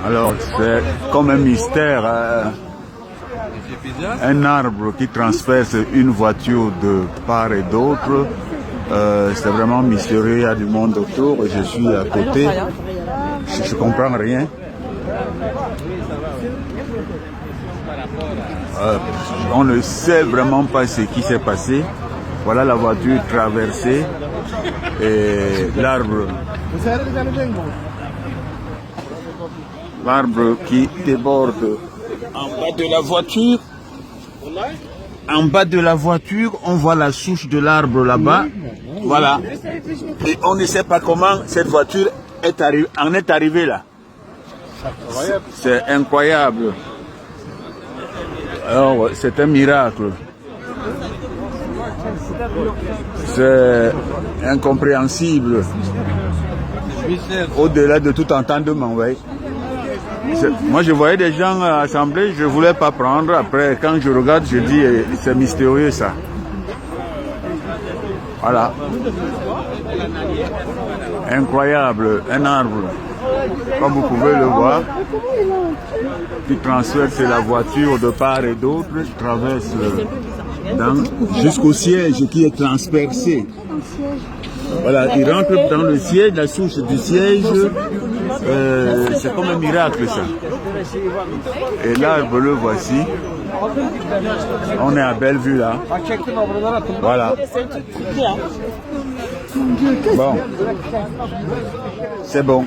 Alors, c'est comme un mystère, un arbre qui transperce une voiture de part et d'autre. C'est vraiment mystérieux, il y a du monde autour, je suis à côté, je comprends rien. On ne sait vraiment pas ce qui s'est passé. Voilà la voiture traversée et l'arbre qui déborde en bas de la voiture. En bas de la voiture, on voit la souche de l'arbre là-bas. Voilà. Et on ne sait pas comment cette voiture en est arrivée là. C'est incroyable. Alors, c'est un miracle. C'est incompréhensible. Au-delà de tout entendement, oui. Moi, je voyais des gens assemblés, je ne voulais pas prendre. Après, quand je regarde, je dis, c'est mystérieux ça. Voilà. Incroyable, un arbre, comme vous pouvez le voir, qui transperce la voiture de part et d'autre, traverse jusqu'au siège qui est transpercé. Voilà, il rentre dans le siège, la souche du siège, c'est comme un miracle ça. Et l'arbre le voici. On est à Bellevue là. Voilà. Bon. C'est bon.